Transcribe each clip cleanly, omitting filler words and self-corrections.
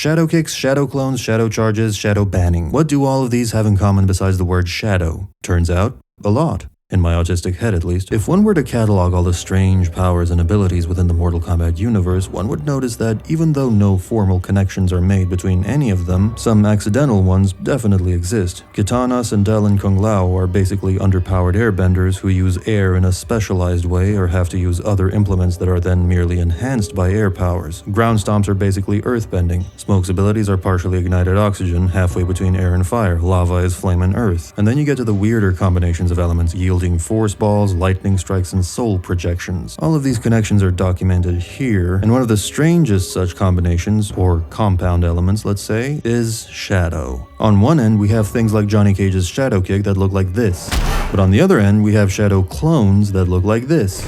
Shadow kicks, shadow clones, shadow charges, shadow banning. What do all of these have in common besides the word shadow? Turns out, a lot. In my autistic head at least. If one were to catalog all the strange powers and abilities within the Mortal Kombat universe, one would notice that even though no formal connections are made between any of them, some accidental ones definitely exist. Kitana, Sindel, and Kung Lao are basically underpowered airbenders who use air in a specialized way or have to use other implements that are then merely enhanced by air powers. Ground stomps are basically earthbending. Smoke's abilities are partially ignited oxygen, halfway between air and fire. Lava is flame and earth. And then you get to the weirder combinations of elements yielding force balls, lightning strikes, and soul projections. All of these connections are documented here, and one of the strangest such combinations, or compound elements let's say, is shadow. On one end we have things like Johnny Cage's shadow kick that look like this, but on the other end we have shadow clones that look like this.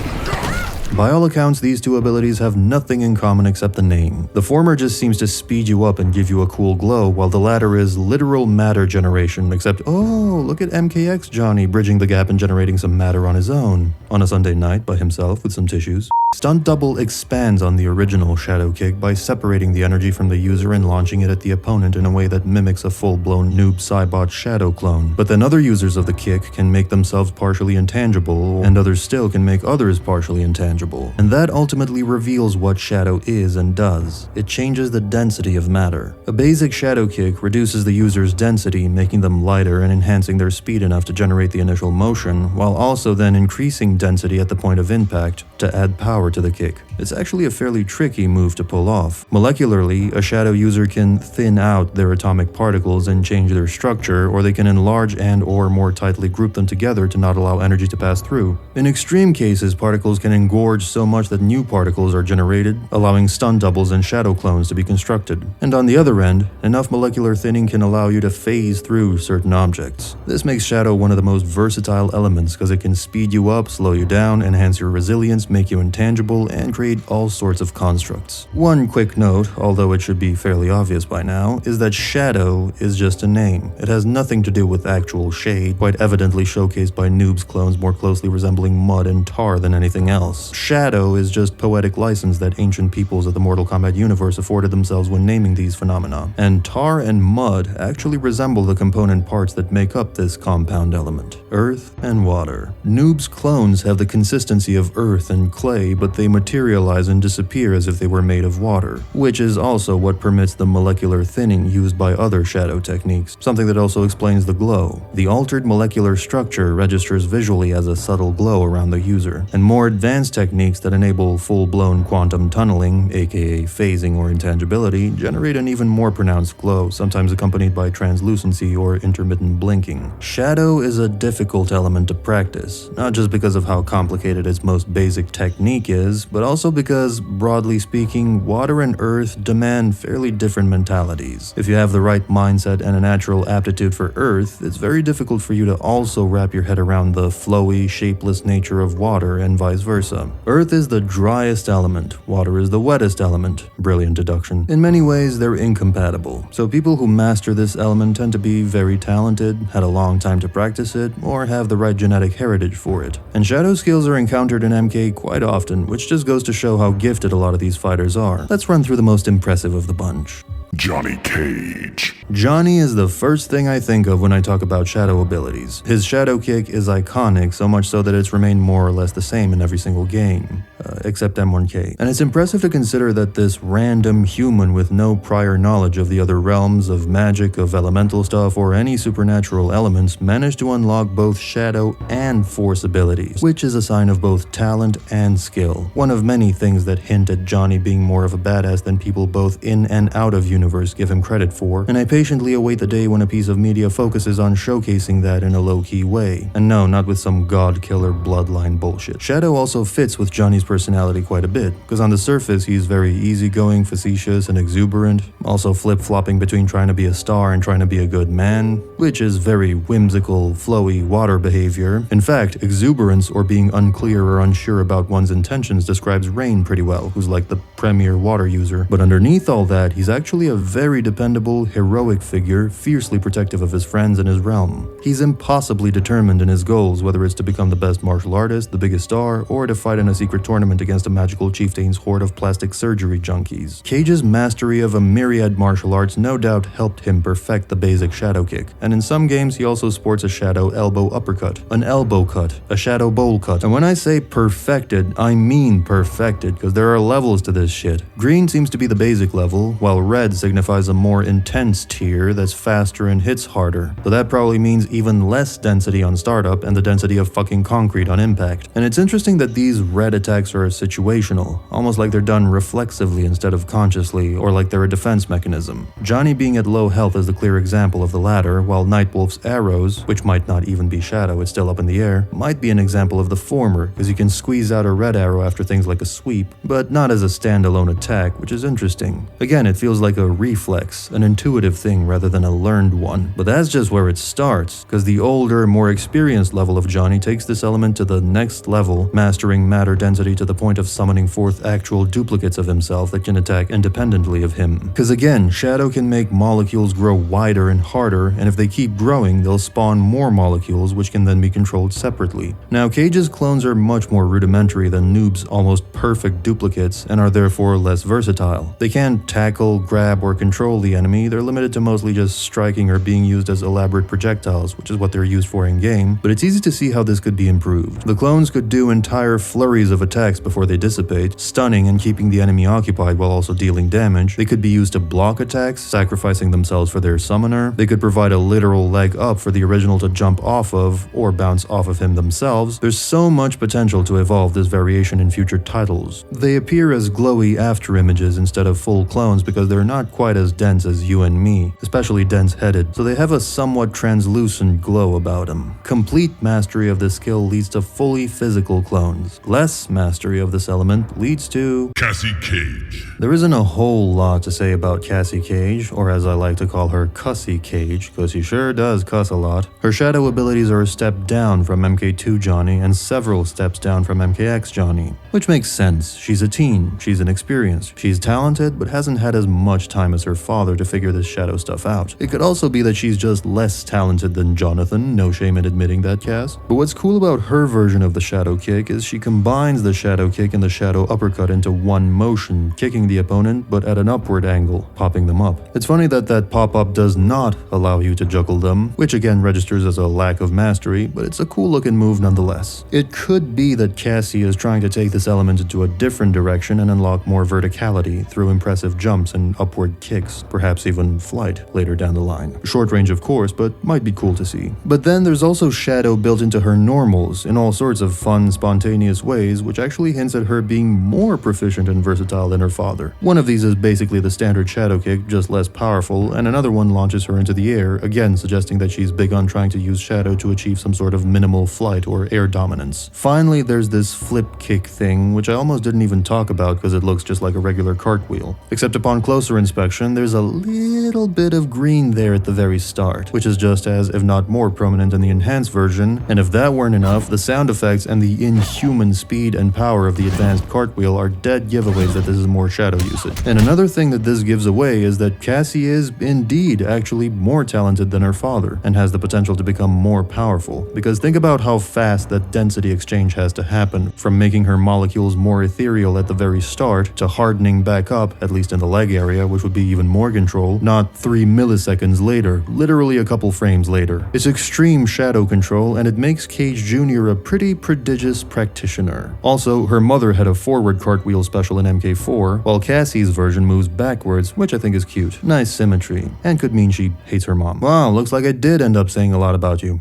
By all accounts, these two abilities have nothing in common except the name. The former just seems to speed you up and give you a cool glow, while the latter is literal matter generation, except, oh, look at MKX Johnny bridging the gap and generating some matter on his own, on a Sunday night by himself with some tissues. Stunt Double expands on the original shadow kick by separating the energy from the user and launching it at the opponent in a way that mimics a full-blown Noob Saibot shadow clone. But then other users of the kick can make themselves partially intangible, and others still can make others partially intangible. And that ultimately reveals what shadow is and does. It changes the density of matter. A basic shadow kick reduces the user's density, making them lighter and enhancing their speed enough to generate the initial motion, while also then increasing density at the point of impact to add power to the kick. It's actually a fairly tricky move to pull off. Molecularly, a shadow user can thin out their atomic particles and change their structure, or they can enlarge and or more tightly group them together to not allow energy to pass through. In extreme cases, particles can engorge so much that new particles are generated, allowing stun doubles and shadow clones to be constructed. And on the other end, enough molecular thinning can allow you to phase through certain objects. This makes shadow one of the most versatile elements because it can speed you up, slow you down, enhance your resilience, make you intangible, and create all sorts of constructs. One quick note, although it should be fairly obvious by now, is that shadow is just a name. It has nothing to do with actual shade, quite evidently showcased by Noob's clones more closely resembling mud and tar than anything else. Shadow is just poetic license that ancient peoples of the Mortal Kombat universe afforded themselves when naming these phenomena. And tar and mud actually resemble the component parts that make up this compound element: earth and water. Noob's clones have the consistency of earth and clay, but they materialize and disappear as if they were made of water, which is also what permits the molecular thinning used by other shadow techniques, something that also explains the glow. The altered molecular structure registers visually as a subtle glow around the user, and more advanced techniques that enable full-blown quantum tunneling, aka phasing or intangibility, generate an even more pronounced glow, sometimes accompanied by translucency or intermittent blinking. Shadow is a difficult element to practice, not just because of how complicated its most basic technique is, but also because, broadly speaking, water and earth demand fairly different mentalities. If you have the right mindset and a natural aptitude for earth, it's very difficult for you to also wrap your head around the flowy, shapeless nature of water and vice versa. Earth is the driest element, water is the wettest element. Brilliant deduction. In many ways, they're incompatible, so people who master this element tend to be very talented, had a long time to practice it, or have the right genetic heritage for it. And shadow skills are encountered in MK quite often, which just goes to show how gifted a lot of these fighters are. Let's run through the most impressive of the bunch. Johnny Cage. Johnny is the first thing I think of when I talk about shadow abilities. His shadow kick is iconic, so much so that it's remained more or less the same in every single game, except M1K. And it's impressive to consider that this random human with no prior knowledge of the other realms, of magic, of elemental stuff, or any supernatural elements managed to unlock both shadow and force abilities, which is a sign of both talent and skill. One of many things that hint at Johnny being more of a badass than people both in and out of universe give him credit for, and I patiently await the day when a piece of media focuses on showcasing that in a low-key way. And no, not with some god-killer bloodline bullshit. Shadow also fits with Johnny's personality quite a bit, because on the surface he's very easygoing, facetious, and exuberant, also flip-flopping between trying to be a star and trying to be a good man, which is very whimsical, flowy water behavior. In fact, exuberance or being unclear or unsure about one's intentions describes Rain pretty well, who's like the premier water user. But underneath all that, he's actually a very dependable, heroic figure, fiercely protective of his friends and his realm. He's impossibly determined in his goals, whether it's to become the best martial artist, the biggest star, or to fight in a secret tournament tournament against a magical chieftain's horde of plastic surgery junkies. Cage's mastery of a myriad martial arts no doubt helped him perfect the basic shadow kick, and in some games he also sports a shadow elbow uppercut, an elbow cut, a shadow bowl cut, and when I say perfected, I mean perfected, because there are levels to this shit. Green seems to be the basic level, while red signifies a more intense tier that's faster and hits harder, so that probably means even less density on startup and the density of fucking concrete on impact. And it's interesting that these red attacks are situational, almost like they're done reflexively instead of consciously, or like they're a defense mechanism. Johnny being at low health is the clear example of the latter, while Nightwolf's arrows, which might not even be shadow, it's still up in the air, might be an example of the former, because you can squeeze out a red arrow after things like a sweep, but not as a standalone attack, which is interesting. Again, it feels like a reflex, an intuitive thing rather than a learned one. But that's just where it starts, because the older, more experienced level of Johnny takes this element to the next level, mastering matter density to the point of summoning forth actual duplicates of himself that can attack independently of him. Because again, shadow can make molecules grow wider and harder, and if they keep growing, they'll spawn more molecules which can then be controlled separately. Now, Cage's clones are much more rudimentary than Noob's almost perfect duplicates and are therefore less versatile. They can't tackle, grab, or control the enemy, they're limited to mostly just striking or being used as elaborate projectiles, which is what they're used for in-game, but it's easy to see how this could be improved. The clones could do entire flurries of attacks before they dissipate, stunning and keeping the enemy occupied while also dealing damage. They could be used to block attacks, sacrificing themselves for their summoner. They could provide a literal leg up for the original to jump off of, or bounce off of him themselves. There's so much potential to evolve this variation in future titles. They appear as glowy after images instead of full clones because they're not quite as dense as you and me, especially dense-headed, so they have a somewhat translucent glow about them. Complete mastery of this skill leads to fully physical clones. Less mastery of this element leads to Cassie Cage. There isn't a whole lot to say about Cassie Cage, or as I like to call her, Cussy Cage, because she sure does cuss a lot. Her shadow abilities are a step down from MK2 Johnny and several steps down from MKX Johnny, which makes sense. She's a teen, she's inexperienced, she's talented, but hasn't had as much time as her father to figure this shadow stuff out. It could also be that she's just less talented than Jonathan, no shame in admitting that, Cass. But what's cool about her version of the shadow kick is she combines the shadow kick and the shadow uppercut into one motion, kicking the opponent but at an upward angle, popping them up. It's funny that that pop-up does not allow you to juggle them, which again registers as a lack of mastery, but it's a cool looking move nonetheless. It could be that Cassie is trying to take this element into a different direction and unlock more verticality through impressive jumps and upward kicks, perhaps even flight later down the line. Short range of course, but might be cool to see. But then there's also shadow built into her normals in all sorts of fun, spontaneous ways, which actually hints at her being more proficient and versatile than her father. One of these is basically the standard shadow kick, just less powerful, and another one launches her into the air, again suggesting that she's big on trying to use shadow to achieve some sort of minimal flight or air dominance. Finally, there's this flip kick thing, which I almost didn't even talk about because it looks just like a regular cartwheel. Except upon closer inspection, there's a little bit of green there at the very start, which is just as, if not more prominent in the enhanced version, and if that weren't enough, the sound effects and the inhuman speed and power of the advanced cartwheel are dead giveaways that this is more shadow usage. And another thing that this gives away is that Cassie is indeed actually more talented than her father, and has the potential to become more powerful, because think about how fast that density exchange has to happen, from making her molecules more ethereal at the very start, to hardening back up, at least in the leg area, which would be even more control, not 3 milliseconds later, literally a couple frames later. It's extreme shadow control, and it makes Cage Jr. a pretty prodigious practitioner. Also, her mother had a forward cartwheel special in MK4, while Cassie's version moves backwards, which I think is cute. Nice symmetry, and could mean she hates her mom. Wow, looks like I did end up saying a lot about you.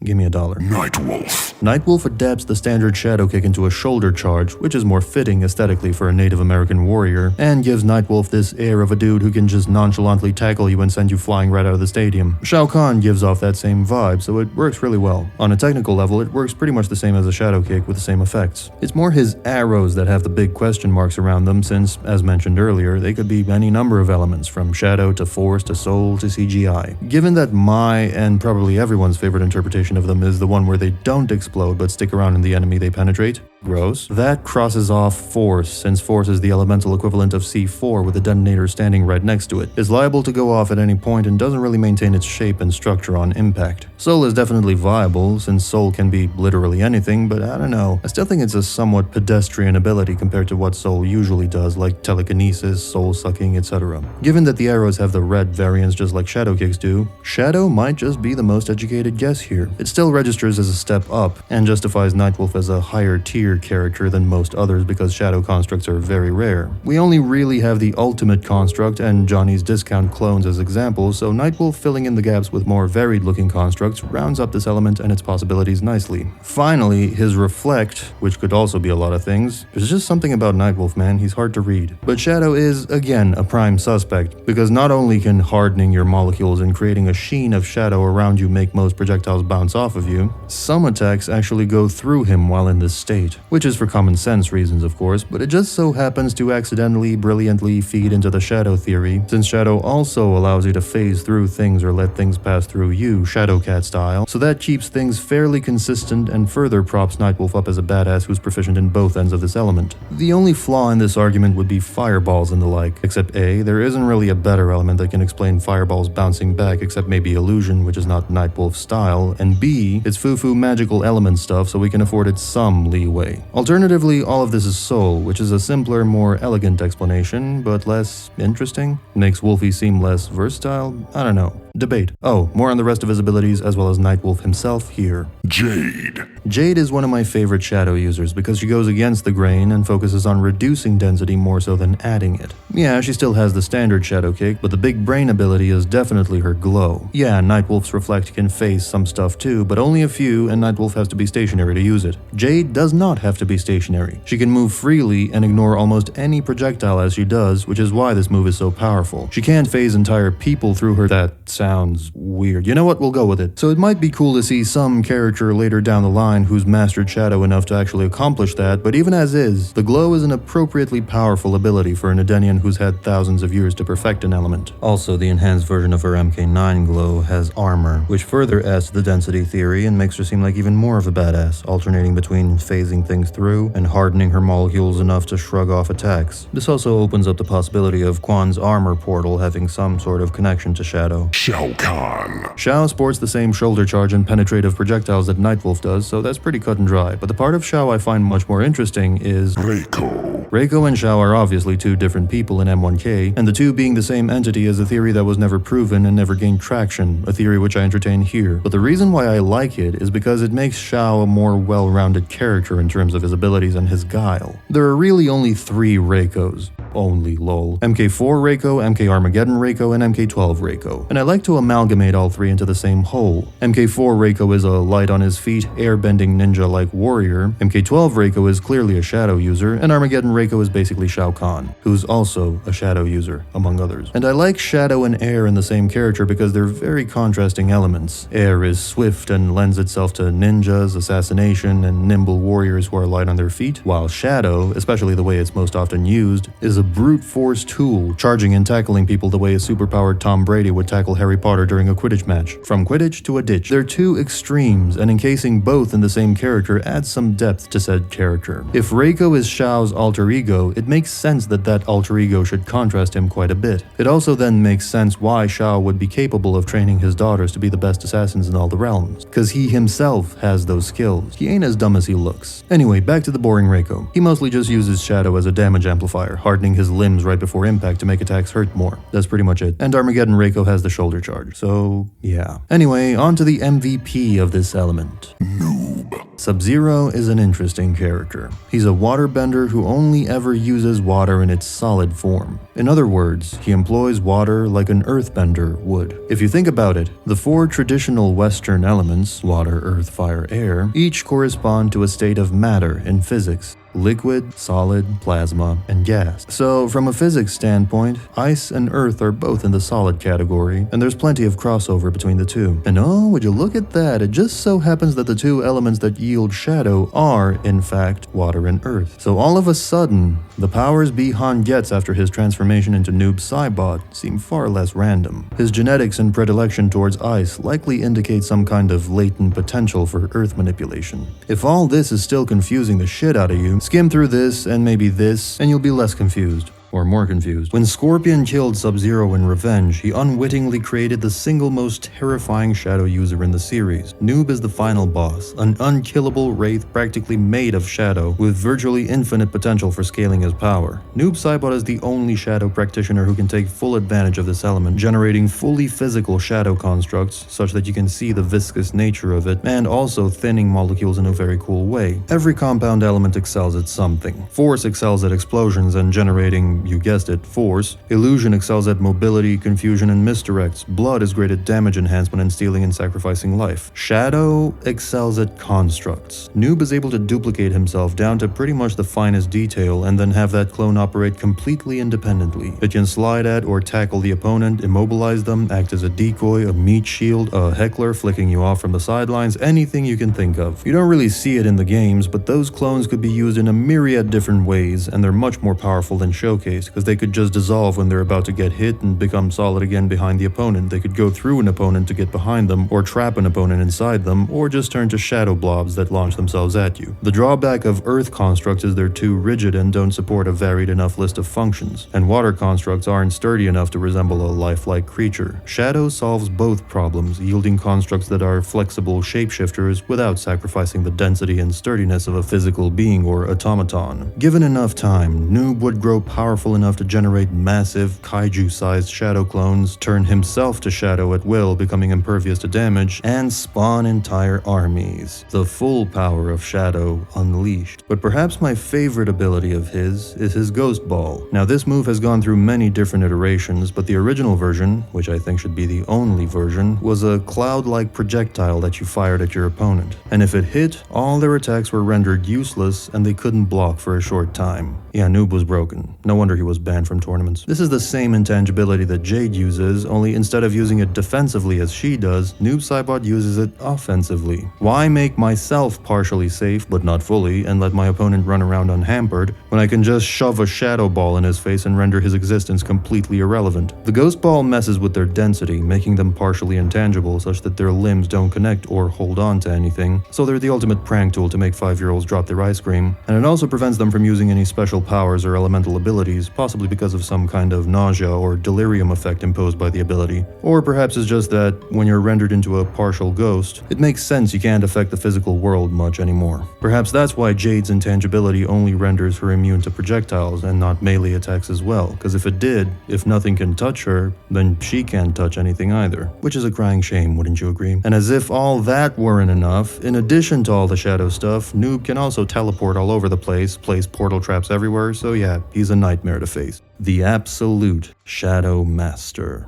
Give me $1. Nightwolf. Nightwolf adapts the standard shadow kick into a shoulder charge, which is more fitting aesthetically for a Native American warrior, and gives Nightwolf this air of a dude who can just nonchalantly tackle you and send you flying right out of the stadium. Shao Kahn gives off that same vibe, so it works really well. On a technical level, it works pretty much the same as a shadow kick with the same effects. It's more his arrows that have the big question marks around them since, as mentioned earlier, they could be any number of elements, from shadow to force to soul to CGI. Given that my, and probably everyone's favorite interpretation variation of them is the one where they don't explode but stick around in the enemy they penetrate. Gross. That crosses off Force, since Force is the elemental equivalent of C4 with a detonator standing right next to it. It's liable to go off at any point and doesn't really maintain its shape and structure on impact. Soul is definitely viable, since Soul can be literally anything, but I don't know. I still think it's a somewhat pedestrian ability compared to what Soul usually does, like telekinesis, soul sucking, etc. Given that the arrows have the red variants just like Shadow kicks do, Shadow might just be the most educated guess here. It still registers as a step up, and justifies Nightwolf as a higher tier character than most others because Shadow constructs are very rare. We only really have the ultimate construct and Johnny's discount clones as examples, so Nightwolf filling in the gaps with more varied looking constructs rounds up this element and its possibilities nicely. Finally, his Reflect, which could also be a lot of things. There's just something about Nightwolf, man, he's hard to read. But Shadow is, again, a prime suspect, because not only can hardening your molecules and creating a sheen of shadow around you make most projectiles bounce off of you, some attacks actually go through him while in this state. Which is for common sense reasons, of course, but it just so happens to accidentally, brilliantly feed into the Shadow theory, since Shadow also allows you to phase through things or let things pass through you, Shadowcat style, so that keeps things fairly consistent and further props Nightwolf up as a badass who's proficient in both ends of this element. The only flaw in this argument would be fireballs and the like, except A, there isn't really a better element that can explain fireballs bouncing back except maybe illusion, which is not Nightwolf's style, and B, it's foo-foo magical element stuff so we can afford it some leeway. Alternatively, all of this is Soul, which is a simpler, more elegant explanation, but less interesting. Makes Wolfie seem less versatile? I don't know. Debate. Oh, more on the rest of his abilities as well as Nightwolf himself here. Jade. Jade is one of my favorite Shadow users because she goes against the grain and focuses on reducing density more so than adding it. Yeah, she still has the standard Shadow kick, but the big brain ability is definitely her glow. Yeah, Nightwolf's Reflect can phase some stuff too, but only a few, and Nightwolf has to be stationary to use it. Jade does not have to be stationary. She can move freely and ignore almost any projectile as she does, which is why this move is so powerful. She can't phase entire people through her. That sounds weird. You know what? We'll go with it. So it might be cool to see some character later down the line who's mastered Shadow enough to actually accomplish that, but even as is, the glow is an appropriately powerful ability for an Edenian who's had thousands of years to perfect an element. Also, the enhanced version of her MK9 glow has armor, which further adds to the density theory and makes her seem like even more of a badass, alternating between phasing things through and hardening her molecules enough to shrug off attacks. This also opens up the possibility of Quan's armor portal having some sort of connection to Shadow. Shao Kahn. Shao sports the same shoulder charge and penetrative projectiles that Nightwolf does, so that's pretty cut and dry, but the part of Shao I find much more interesting is Reiko. Reiko and Shao are obviously two different people in M1K, and the two being the same entity is a theory that was never proven and never gained traction, a theory which I entertain here. But the reason why I like it is because it makes Shao a more well-rounded character in terms of his abilities and his guile. There are really only 3 Reikos. Only lol. MK4 Reiko, MK Armageddon Reiko, and MK12 Reiko. And I like to amalgamate all 3 into the same whole. MK4 Reiko is a light on his feet, airbending ninja-like warrior. MK12 Reiko is clearly a Shadow user, and Armageddon Reiko is basically Shao Kahn, who's also a Shadow user, among others. And I like Shadow and Air in the same character because they're very contrasting elements. Air is swift and lends itself to ninjas, assassination, and nimble warriors who are light on their feet, while Shadow, especially the way it's most often used, is a brute force tool, charging and tackling people the way a superpowered Tom Brady would tackle Harry Potter during a Quidditch match. From Quidditch to a ditch. They're two extremes, and encasing both in the same character adds some depth to said character. If Reiko is Shao's alter ego, it makes sense that that alter ego should contrast him quite a bit. It also then makes sense why Shao would be capable of training his daughters to be the best assassins in all the realms, cause he himself has those skills. He ain't as dumb as he looks. Anyway, back to the boring Reiko. He mostly just uses Shadow as a damage amplifier, hardening his limbs right before impact to make attacks hurt more. That's pretty much it. And Armageddon Reiko has the shoulder charge. So, yeah. Anyway, on to the MVP of this element. Noob. Sub-Zero is an interesting character. He's a waterbender who only ever uses water in its solid form. In other words, he employs water like an earthbender would. If you think about it, the 4 traditional Western elements, water, earth, fire, air, each correspond to a state of matter in physics. liquid, solid, plasma, and gas. So from a physics standpoint, ice and earth are both in the solid category, and there's plenty of crossover between the two. And oh, would you look at that, it just so happens that the two elements that yield shadow are, in fact, water and earth. So all of a sudden, the powers Bi-Han gets after his transformation into Noob Saibot seem far less random. His genetics and predilection towards ice likely indicate some kind of latent potential for earth manipulation. If all this is still confusing the shit out of you, skim through this and maybe this, and you'll be less confused. Or more confused. When Scorpion killed Sub-Zero in revenge, he unwittingly created the single most terrifying shadow user in the series. Noob is the final boss, an unkillable wraith practically made of shadow, with virtually infinite potential for scaling his power. Noob Saibot is the only shadow practitioner who can take full advantage of this element, generating fully physical shadow constructs, such that you can see the viscous nature of it, and also thinning molecules in a very cool way. Every compound element excels at something. Force excels at explosions and generating, you guessed it, force. Illusion excels at mobility, confusion, and misdirects. Blood is great at damage enhancement and stealing and sacrificing life. Shadow excels at constructs. Noob is able to duplicate himself down to pretty much the finest detail and then have that clone operate completely independently. It can slide at or tackle the opponent, immobilize them, act as a decoy, a meat shield, a heckler flicking you off from the sidelines, anything you can think of. You don't really see it in the games, but those clones could be used in a myriad different ways, and they're much more powerful than showcased, because they could just dissolve when they're about to get hit and become solid again behind the opponent. They could go through an opponent to get behind them, or trap an opponent inside them, or just turn to shadow blobs that launch themselves at you. The drawback of earth constructs is they're too rigid and don't support a varied enough list of functions, and water constructs aren't sturdy enough to resemble a lifelike creature. Shadow solves both problems, yielding constructs that are flexible shapeshifters without sacrificing the density and sturdiness of a physical being or automaton. Given enough time, Noob would grow powerful enough to generate massive, kaiju-sized shadow clones, turn himself to shadow at will, becoming impervious to damage, and spawn entire armies. The full power of shadow unleashed. But perhaps my favorite ability of his is his Ghost Ball. Now this move has gone through many different iterations, but the original version, which I think should be the only version, was a cloud-like projectile that you fired at your opponent. And if it hit, all their attacks were rendered useless and they couldn't block for a short time. Yeah, Noob was broken. No wonder he was banned from tournaments. This is the same intangibility that Jade uses, only instead of using it defensively as she does, Noob Saibot uses it offensively. Why make myself partially safe, but not fully, and let my opponent run around unhampered, when I can just shove a shadow ball in his face and render his existence completely irrelevant? The Ghost Ball messes with their density, making them partially intangible such that their limbs don't connect or hold on to anything, so they're the ultimate prank tool to make 5-year-olds drop their ice cream, and it also prevents them from using any special powers or elemental abilities, possibly because of some kind of nausea or delirium effect imposed by the ability. Or perhaps it's just that, when you're rendered into a partial ghost, it makes sense you can't affect the physical world much anymore. Perhaps that's why Jade's intangibility only renders her immune to projectiles and not melee attacks as well, because if it did, if nothing can touch her, then she can't touch anything either. Which is a crying shame, wouldn't you agree? And as if all that weren't enough, in addition to all the shadow stuff, Noob can also teleport all over the place portal traps everywhere, so yeah, he's a nightmare to face. The absolute Shadow Master.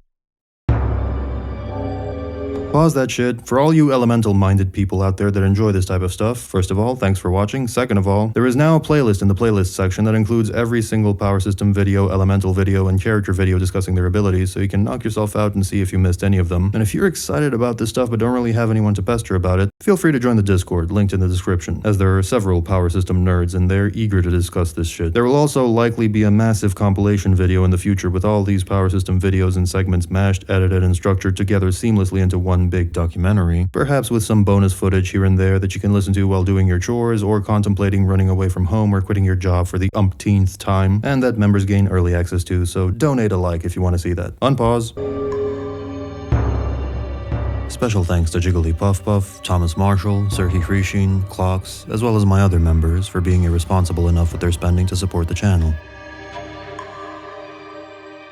Pause that shit. For all you elemental-minded people out there that enjoy this type of stuff, first of all, thanks for watching. Second of all, there is now a playlist in the playlist section that includes every single power system video, elemental video, and character video discussing their abilities, so you can knock yourself out and see if you missed any of them. And if you're excited about this stuff but don't really have anyone to pester about it, feel free to join the Discord, linked in the description, as there are several power system nerds and they're eager to discuss this shit. There will also likely be a massive compilation video in the future with all these power system videos and segments mashed, edited, and structured together seamlessly into one big documentary, perhaps with some bonus footage here and there that you can listen to while doing your chores or contemplating running away from home or quitting your job for the umpteenth time, and that members gain early access to, so donate a like if you want to see that. Unpause. Special thanks to Jigglypuff, Thomas Marshall, Serhi Hrishin, Clocks, as well as my other members for being irresponsible enough with their spending to support the channel.